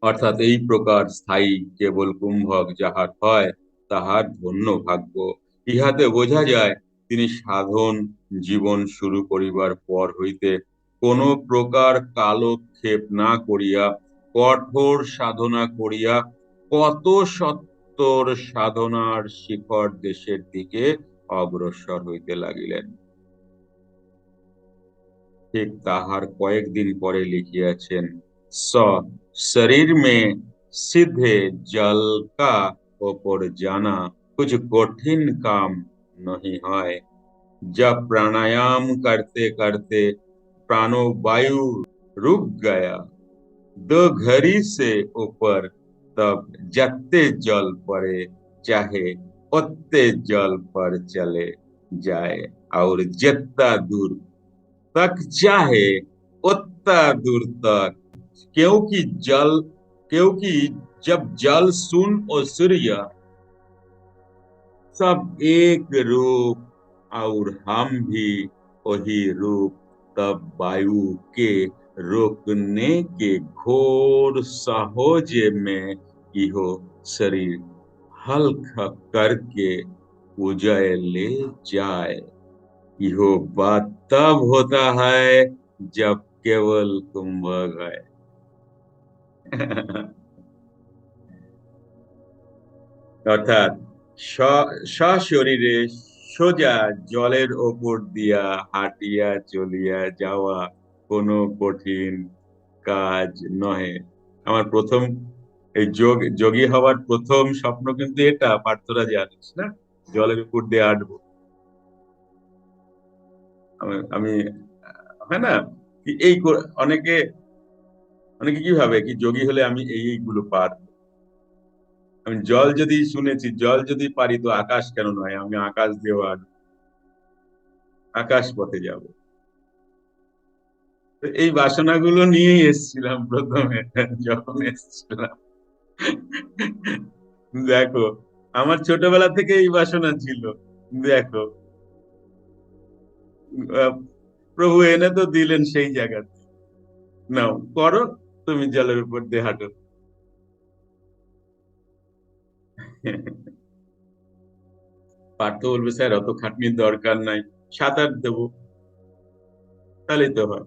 অর্থাৎ এই প্রকার স্থায়ী কেবল কুম্ভক যাহার হয়, তাহার ধন্য ভাগ্য। ইহাতে বোঝা যায় তিনি সাধন জীবন শুরু করিবার পর হইতে কোন প্রকার কালক্ষেপ না করিয়া কঠোর সাধনা করিয়া কত সত্তর সাধনার শিখর দেশের দিকে অগ্রসর হইতে লাগিলেন। ঠিক তাহার কয়েকদিন পরে লিখিয়াছেন, स शरीर में सीधे जल का ऊपर जाना कुछ कठिन काम नहीं है। जब प्राणायाम करते करते प्राणवायु रुक गया, 2 घड़ी से ऊपर, तब जत्ते जल पड़े चाहे उतने जल पर चले जाए, और जितना दूर तक चाहे उतना दूर तक। क्योंकि जल क्योंकि जब जल शून्य और सूर्य सब एक रूप, और हम भी वही रूप, तब वायु के रोकने के घोर साहस में इहो शरीर हल्का करके उजय ले जाए। इहो बात तब होता है जब केवल कुंभक है। অর্থাৎ সশরীরে সোজা জলের ওপর দিয়া হাঁটিয়া চলিয়া যাওয়া কোনো কঠিন কাজ নহে। আমার প্রথম এই যোগী হওয়ার প্রথম স্বপ্ন কিন্তু এটা, পার্থরা জানিস না, জলের উপর দিয়ে হাঁটবো। আমি হয় না কি অনেকে অনেকে কি ভাবে কি যোগী হলে আমি এইগুলো পারবো। আমি জল যদি শুনেছি, জল যদি পারি তো আকাশ কেন নয়, আমি আকাশ দিয়েও আকাশ পথে যাব। তো এই বাসনাগুলো নিয়েই এসেছিলাম প্রথমে, যখন এসেছিলাম। দেখো, আমার ছোটবেলা থেকে এই বাসনা ছিল। দেখো, আহ, প্রভু এনে তো দিলেন সেই জায়গাতে, নাও করো, তুমি জলের উপর দিয়ে হাঁটো। পার্থ বলবে, স্যার অত খাটনির দরকার নাই, সাঁতার দেবো, তাহলেই তো হয়।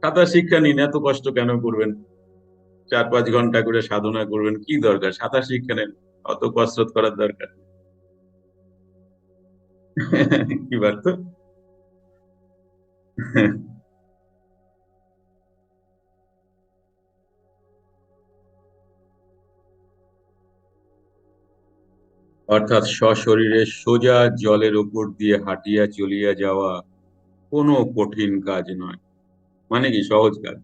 সাঁতার শিক্ষা নিন, এত কষ্ট কেন করবেন? 4-5 ঘন্টা করে সাধনা করবেন, কি দরকার? সাঁতার শিক্ষা নেন, অত কসরত করার দরকার নেই। কি পারত? অর্থাৎ সশরীরে সোজা জলের উপর দিয়ে হাঁটিয়া চলিয়া যাওয়া কোনো কঠিন কাজ নয়। মানে কি, সহজ কাজ।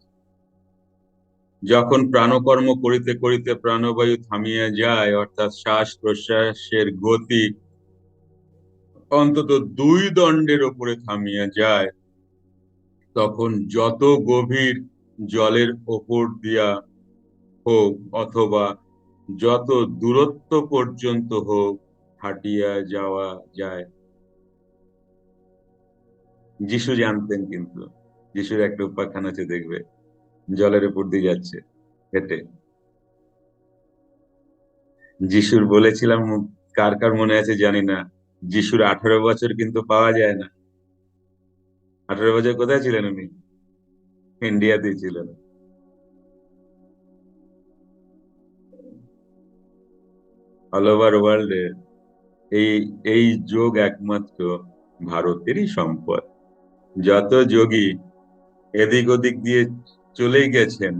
যখন প্রাণকর্ম করিতে করিতে প্রাণবায়ু থামিয়া যায়, অর্থাৎ শ্বাস প্রশ্বাসের গতি অন্তত 2 দণ্ডের উপরে থামিয়া যায়, তখন যত গভীর জলের ওপর দিয়া হোক অথবা যত দূরত্ব পর্যন্ত হোক হাঁটিয়া যাওয়া যায়। যিশু জানতেন কিন্তু, যিশুর একটা উপাখ্যান আছে দেখবে, জলের উপর দিয়ে যাচ্ছে হেঁটে। যিশুর বলেছিলাম, কার কার মনে আছে জানি না, যিশুর 18 বছর কিন্তু পাওয়া যায় না। 18 বছর কোথায় ছিলেন উনি? ইন্ডিয়াতেই ছিলেন। অল ওভার ওয়ার্ল্ডে এই এই যোগ একমাত্র ভারতেরই সম্পদ। যত যোগী এদিক ওদিক দিয়ে চলেই গেছেন,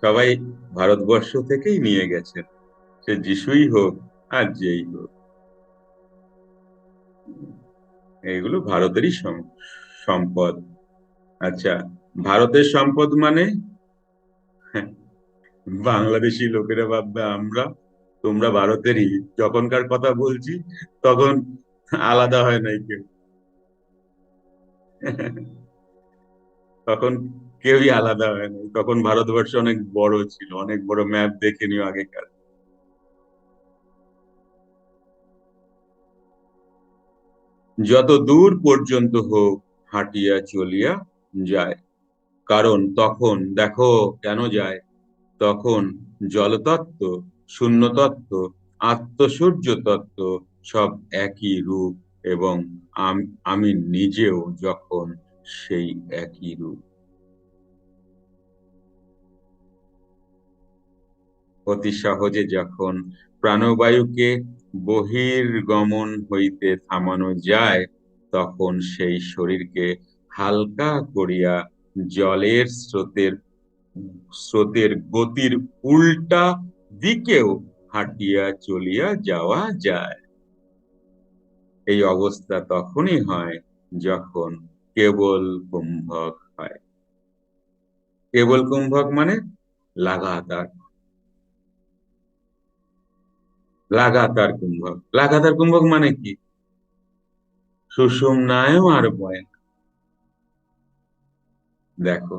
সবাই ভারতবর্ষ থেকেই নিয়ে গেছেন। সে যিশুই হোক আর যেই হোক, এইগুলো ভারতেরই সম্পদ। আচ্ছা, ভারতের সম্পদ মানে বাংলাদেশি লোকেরা ভাববে আমরা, তোমরা ভারতেরই। যখনকার কথা বলছি তখন আলাদা হয় নাই কেউ। তখন কেউই আলাদা হয় নাই, তখন ভারতবর্ষ অনেক বড় ছিল, অনেক বড়। ম্যাপ দেখে নিও আগেকার। যত দূর পর্যন্ত হোক হাঁটিয়া চলিয়া যায়। কারণ তখন দেখো কেন যায়, তখন জলতত্ত্ব, শূন্যতত্ত্ব, আত্মসূর্য তত্ত্ব সব একই রূপ, এবং আমি নিজেও যখন সেই একই রূপ। অতি সহজে যখন প্রাণবায়ুকে বহির্গমন হইতে থামানো যায়, তখন সেই শরীরকে হালকা করিয়া জলের স্রোতের গতির উল্টা দিকেও হাঁটিয়া চলিয়া যাওয়া যায়। এই অবস্থা তখনই হয় যখন কেবল কুম্ভক হয়। কেবল কুম্ভক মানে লাগাতার, লাগাতার কুম্ভক। লাগাতার কুম্ভক মানে কি? সুষুম্নায়ও আর বয় না। দেখো,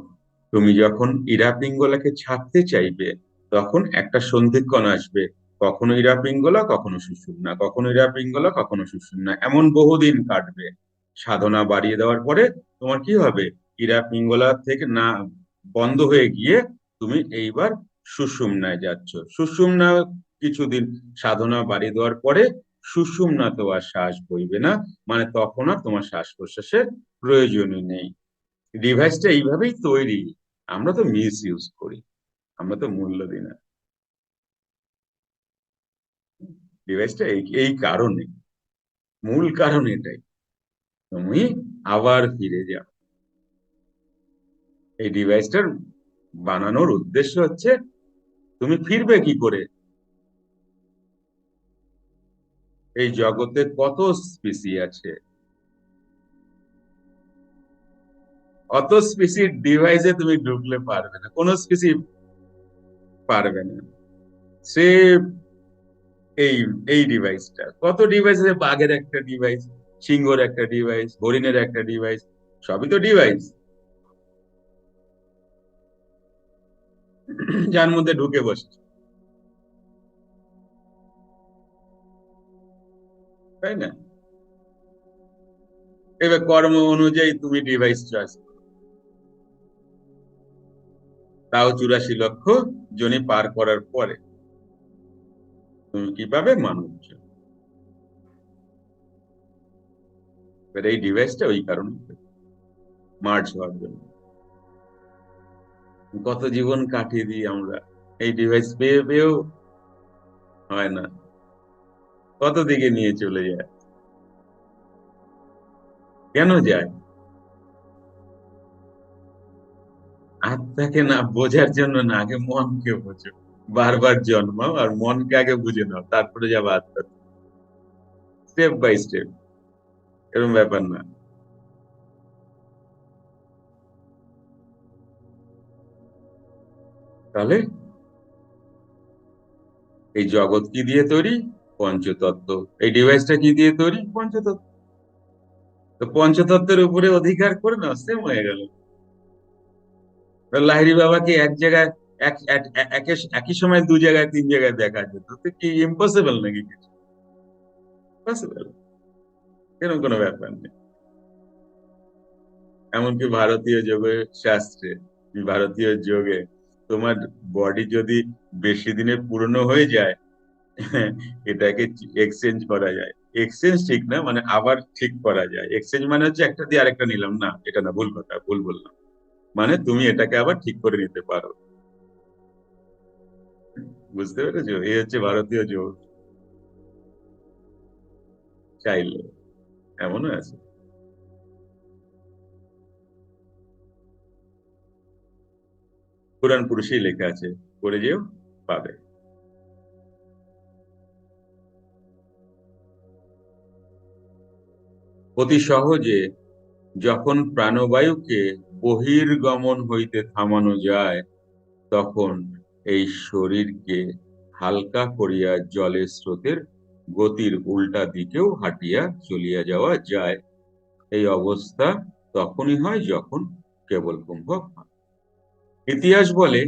তুমি যখন ইরা পিঙ্গলাকে ছাড়তে চাইবে, তখন একটা সন্ধিক্ষণ আসবে। কখনো ইরা পিঙ্গলা, কখনো সুষুম্না, কখনো ইরা পিঙ্গলা, কখনো সুষুম্না, এমন বহুদিন কাটবে। সাধনা বাড়িয়ে দেওয়ার পরে তোমার কি হবে? ইরা পিঙ্গলা থেকে না বন্ধ হয়ে গিয়ে তুমি এইবার সুষুম্নায় যাচ্ছ। সুষুম্না কিছুদিন সাধনা বাড়িয়ে দেওয়ার পরে সুষুম্না তো আর শ্বাস বইবে না, মানে তখন আর তোমার শ্বাস প্রশ্বাসের প্রয়োজনই নেই। ডিভাইসটা এইভাবেই তৈরি, আমরা তো মিস ইউজ করি, আমরা তো মূল্য দিই না। ডিভাইসটা এই এই কারণে, মূল কারণ এটাই, তুমি আবার ফিরে যাও। এই ডিভাইসটার বানানোর উদ্দেশ্য হচ্ছে তুমি ফিরবে কি করে। এই জগতে কত স্পিসি আছে, অত স্পিসির ডিভাইসে তুমি ঢুকলে পারবে না, কোন স্পিসি পারবে না। সে এই এই ডিভাইসটা, কত ডিভাইস আছে, বাঘের একটা ডিভাইস, সিংহর একটা ডিভাইস, হরিণের একটা ডিভাইস, সবই তো ডিভাইস, যার মধ্যে ঢুকে বসছে, তাই না? এবার কর্ম অনুযায়ী তুমি ডিভাইস চয়েস, তাও 84 লক্ষ জনি পার করার পরে তুমি কি পাবে? মানুষ। এবার এই ডিভাইসটা ওই কারণে মার্চ হওয়ার জন্য কত জীবন কাটিয়ে দিই আমরা, এই ডিভাইস পেয়ে পেয়েও হয় না, কত দিকে নিয়ে চলে যায়। কেন যায়? আত্মাকে না বোঝার জন্য না, আগে মনকে বোঝো। বারবার জন্মাও আর মনকে আগে বুঝে নাও, তারপরে যাবে আত্মা। স্টেপ বাই স্টেপ, এরকম ব্যাপার না। তাহলে এই জগৎ কি দিয়ে তৈরি? পঞ্চতত্ত্ব। এই ডিভাইসটা কি দিয়ে তৈরি? পঞ্চতত্ত্ব। তো পঞ্চতত্ত্বের উপরে অধিকার করে নাও, সেম হয়ে গেল। লাহিড়ী বাবাকে এক জায়গায় একই সময় দু জায়গায় তিন জায়গায় দেখা যেত, তো কি ইম্পসিবল নাকি কিছু? পসিবল, এরকম কোনো ব্যাপার নেই। এমনকি ভারতীয় যোগে শাস্ত্রে, ভারতীয় যোগে তোমার বডি যদি বেশি দিনে পুরনো হয়ে যায়, এটাকে এক্সচেঞ্জ করা যায়। এক্সচেঞ্জ ঠিক না, মানে আবার ঠিক করা যায়। এক্সচেঞ্জ মানে হচ্ছে একটা দিয়ে আরেকটা নিলাম না, এটা না, ভুল কথা, ভুল বললাম। মানে তুমি এটাকে আবার ঠিক করে নিতে পারো। বুঝতে পেরেছো? এই হচ্ছে ভারতীয় যোগ, চাইলে। এমনও আছে, পুরাণ পুরুষেই লেখা আছে, করে যেও, পাবে। অতি সহজে যখন প্রাণবায়ুকে বহির্গমন হইতে থামানো যায়, তখন এই শরীরকে হালকা করিয়া জলের স্রোতের গতির উল্টা দিকেও হাঁটিয়া চলিয়া যাওয়া যায়। এই অবস্থা তখনই হয় যখন কেবল কুম্ভক হয়। ইতিহাস বলে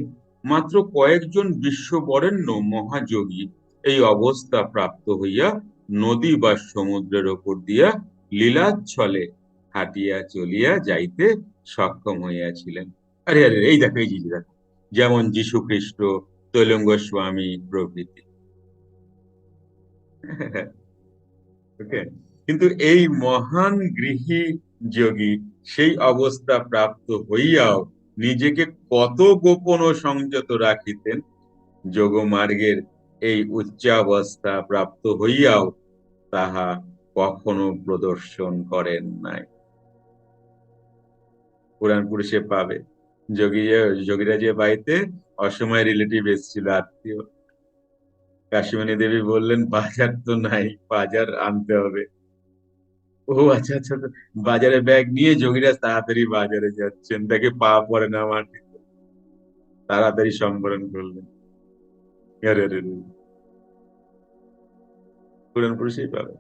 মাত্র কয়েকজন বিশ্ববরেণ্য মহাযোগী এই অবস্থা প্রাপ্ত হইয়া নদী বা সমুদ্রের ওপর দিয়া লীলাচ্ছলে হাঁটিয়া চলিয়া যাইতে সক্ষম হইয়াছিলেন। আরে আরে, এই দেখো, এই যে দেখো, যেমন যীশু খ্রিস্ট, তৈলঙ্গ স্বামী প্রভৃতি। ওকে। কিন্তু এই মহান গৃহী যোগী সেই অবস্থা প্রাপ্ত হইয়াও নিজেকে কত গোপন ও সংযত রাখিতেন, যোগমার্গের এই উচ্চাবস্থা প্রাপ্ত হইয়াও তাহা কখনো প্রদর্শন করেন নাই। পুরাণ পুরুষে পাবে, যোগী যোগীরা যে বাড়িতে অসময় রিলেটিভ এসেছিল, আত্মীয়, কাশিমণি দেবী বললেন বাজার তো নাই, বাজার আনতে হবে। ও আচ্ছা আচ্ছা, তো বাজারে ব্যাগ নিয়ে যোগীরাজ তাড়াতাড়ি বাজারে যাচ্ছেন, তাকে পা পড়ে না মাটিতে, তাড়াতাড়ি সম্বরণ করলেন। আরে আরে আরে, পুরাণ পুরুষেই পাবে।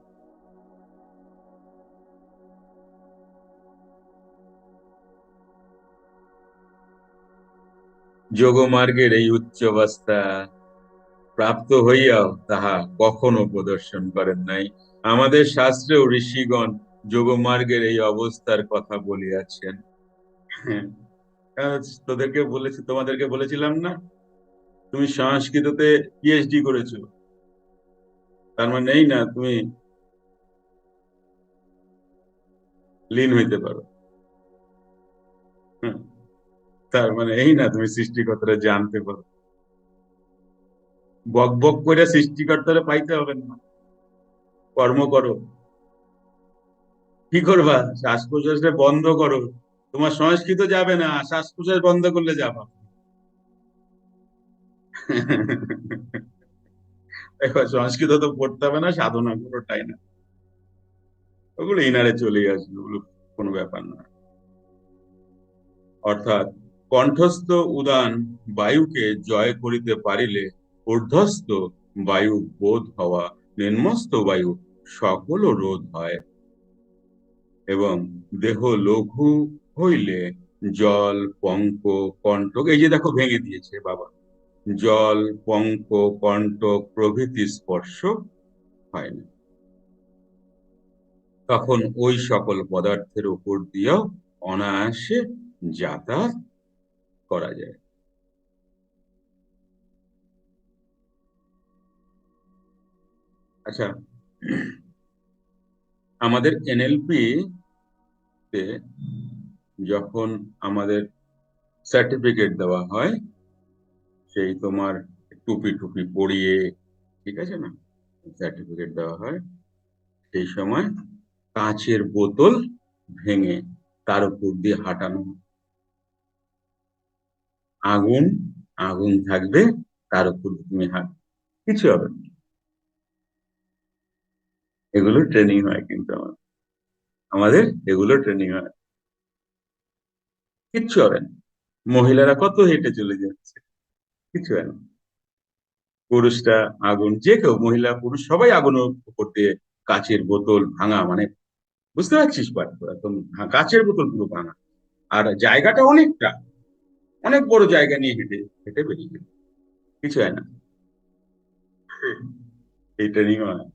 যোগমার্গের এই উচ্চ অবস্থা প্রাপ্ত হইয়াও তাহা কখনো প্রদর্শন করেন নাই। আমাদের শাস্ত্রেও ঋষিগণ যোগমার্গের এই অবস্থার কথা বলিয়াছেন। হ্যাঁ, তোদেরকে বলেছি, তোমাদেরকে বলেছিলাম না, তুমি সংস্কৃততে পিএইচডি করেছো, তার মানে এই না তুমি লীন হইতে পারো। হুম, তার মানে এই না তুমি সৃষ্টিকর্তারা জানতে পারো। বক বক করে সৃষ্টিকর্তারা পাইতে হবে না, কর্ম করো। কি করবা? শ্বাস প্রশ্বাসটা বন্ধ করো। তোমার সংস্কৃত যাবে না, শ্বাস প্রশ্বাস বন্ধ করলে যাবা। দেখো, সংস্কৃত তো পড়তে হবে না, সাধনা পুরোটাই না, ওগুলো ইনারে চলে আসবে, ওগুলো কোনো ব্যাপার না। অর্থাৎ কণ্ঠস্থ উদান বায়ুকে জয় করিতে পারিলে ঊর্ধ্বস্থ বায়ু বোধ হওয়া, নিম্নস্থ বায়ু সকল রোধ হয়, এবং দেহ লঘু হইলে জল পঙ্ক কণ্টক, এই যে দেখো ভেঙে দিয়েছে বাবা, জল পঙ্ক কণ্টক প্রভৃতি স্পর্শ হয় না। তখন ওই সকল পদার্থের উপর দিয়েও অনায়াসে যাতায়াত করা যায়। আচ্ছা, আমাদের এনএলপি তে যখন আমাদের সার্টিফিকেট দেওয়া হয়, সেই তোমার টুপি টুপি পরিয়ে, ঠিক আছে না, সার্টিফিকেট দেওয়া হয়, সেই সময় কাঁচের বোতল ভেঙে তার উপর দিয়ে হাঁটানো, আগুন, আগুন থাকবে, তার উপর দিয়ে তুমি হাঁট, কিছু হবে না। এগুলো ট্রেনিং হয় কিন্তু আমাদের এগুলো ট্রেনিং হয়, কিচ্ছু হবে না। মহিলারা কত হেঁটে চলে যাচ্ছে, কিছু হয় না। পুরুষরা আগুন, যে কেউ, মহিলা পুরুষ সবাই আগুনের উপর দিয়ে, কাচের বোতল ভাঙা, মানে বুঝতে পারছিস পার্থ, একদম কাচের বোতল পুরো ভাঙা, আর জায়গাটা অনেকটা, অনেক বড় জায়গা নিয়ে হেঁটে হেঁটে বেরিয়ে গেল, কিছু হয় না। এই ট্রেনিং হয়।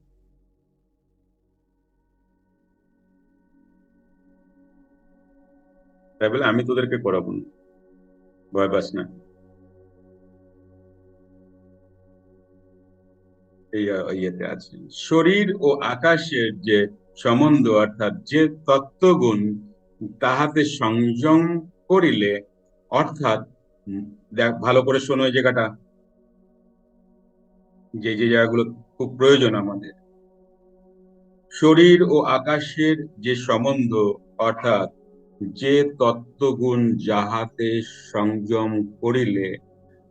তাই বলে আমি তোদেরকে করাবো না, ভয় পাস না। এই ইয়েতে আছে, শরীর ও আকাশের যে সম্বন্ধ, অর্থাৎ যে তত্ত্বগুণ তাহাতে সংযম করিলে, অর্থাৎ দেখ ভালো করে শোনো এই জায়গাটা, যে যে জায়গাগুলো খুব প্রয়োজন আমাদের। শরীর ও আকাশের যে সম্বন্ধ, অর্থাৎ যে তত্ত্বগুণ যাহাতে সংযম করিলে,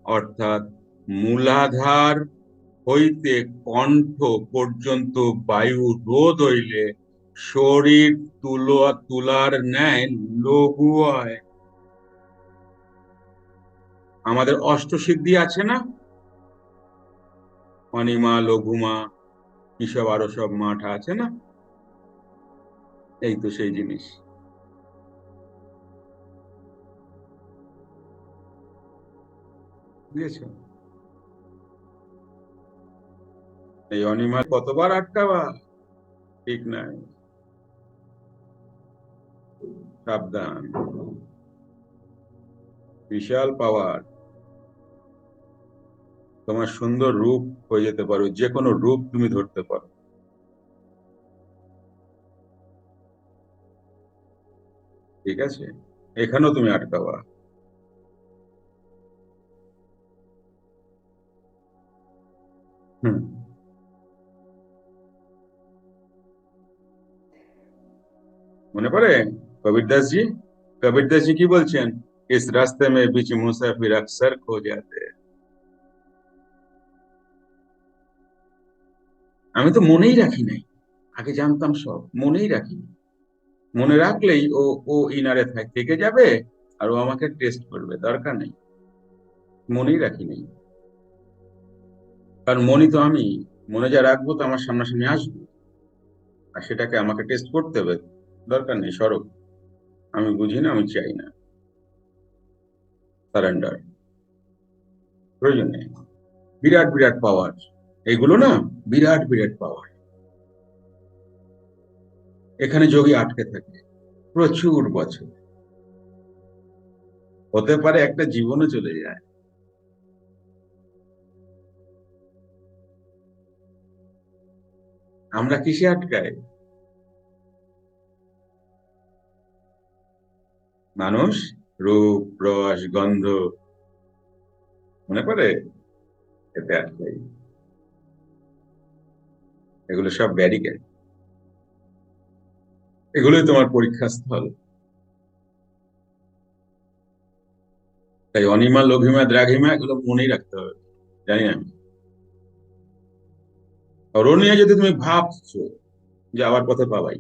অর্থাৎ মূলাধার হইতে কণ্ঠ পর্যন্ত বায়ু রোধ হইলে শরীর তুলার ন্যায় লঘু হয়। আমাদের অষ্টসিদ্ধি আছে না, অনিমা, লঘুমা, কি সব আরো সব মাঠ আছে না, এই তো সেই জিনিস, বুঝেছো? এই অনিমা কতবার আটকাবা, ঠিক নাই, সাবধান। বিশাল পাওয়ার। তোমার সুন্দর রূপ হয়ে যেতে পারো, যে কোনো রূপ তুমি ধরতে পারো। ঠিক আছে, এখানেও তুমি আটকাবা। হুম। মনে পড়ে কবির দাস জি? कबीर दास जी কি বলছেন? इस रास्ते में बीच मुसाफिर अक्सर खो जाते हैं। আমি তো মনেই রাখি নাই, আগে জানতাম সব, মনেই রাখি। মনে রাখলেই ও ও ইনারে থেকে যাবে, আর ও আমাকে টেস্ট করবে, দরকার নেই। মনেই রাখি নাই, কারণ মনই তো আমি। মনে যা রাখবো তো আমার সামনাসামনি আসবে, আর সেটাকে আমাকে টেস্ট করতে হবে। দরকার নেই, সরব। আমি বুঝি না, আমি চাই না। সারেন্ডার, প্রয়োজন নেই। বিরাট বিরাট পাওয়ার এগুলো না, বিরাট বিরাট পাওয়ার। এখানে যোগী আটকে থাকে প্রচুর বছর, হতে পারে একটা জীবনও চলে যায়। আমরা কিসে আটকাই? মানুষ, রূপ, রস, গন্ধ, মনে পড়ে, এতে আটকাই। এগুলো সব ব্যারিকেড, এগুলোই তোমার পরীক্ষা স্থল। তাই অনিমা, লঘিমা, দ্রাঘিমা এগুলো মনেই রাখতে হবে, জানি না আমি। আর ও নিয়ে যদি তুমি ভাবছো যে আবার পথে পাবাই,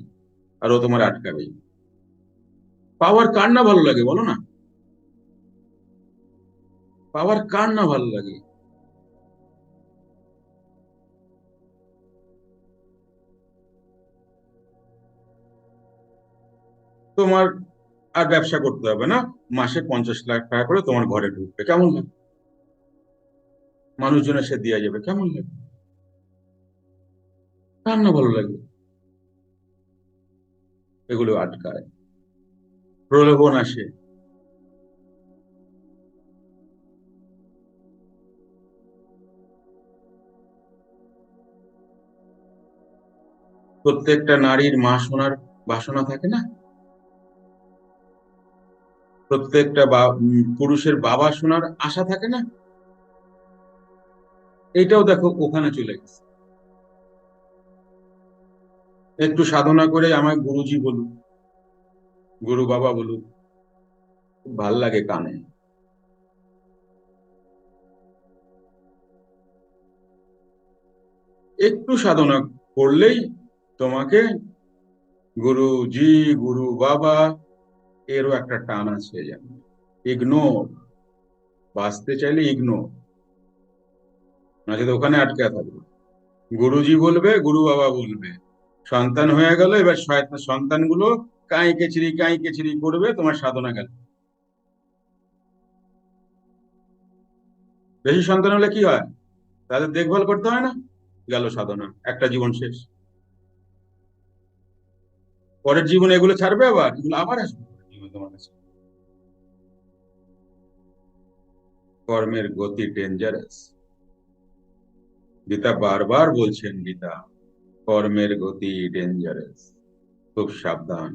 আর ও তোমার আটকাবেই। পাওয়ার কার না ভালো লাগে বলো না? পাওয়ার কার না ভালো লাগে? তোমার আর ব্যবসা করতে হবে না, মাসে 50 লাখ টাকা করে তোমার ঘরে ঢুকবে, কেমন লাগে? মানুষজনের সে দিয়ে যাবে, কেমন লাগে? কার না ভালো লাগে? এগুলো আটকায়, প্রলোভন আসে। প্রত্যেকটা নারীর মা শোনার বাসনা থাকে না? প্রত্যেকটা পুরুষের বাবা শোনার আশা থাকে না? এইটাও দেখো ওখানে চলে গেছে। একটু সাধনা করে আমায় গুরুজি বলুক, গুরু বাবা বলুক, খুব ভাল লাগে কানে। একটু সাধনা করলেই তোমাকে গুরুজি, গুরু বাবা, এরও একটা টান আছে যেন। ইগনোর, বাঁচতে চাইলে ইগনোর, না যদি ওখানে আটকে থাকবে। গুরুজি বলবে, গুরু বাবা বলবে, সন্তান হয়ে গেল, এবার শয়তান সন্তানগুলো কাঁই কেচিরি করবে, তোমার সাধনা গেল। বেশি সন্তান হলে কি হয়? তাদের দেখভাল করতে হয় না, গেল সাধনা, একটা জীবন শেষ। পরের জীবনে এগুলো ছাড়বে, আবার এগুলো আবার আসবে পরের জীবনে তোমার কাছে। কর্মের গতি ডেঞ্জারাস। গীতা বারবার বলছেন, গীতা, কর্মের গতি ডেঞ্জারাস, খুব সাবধান।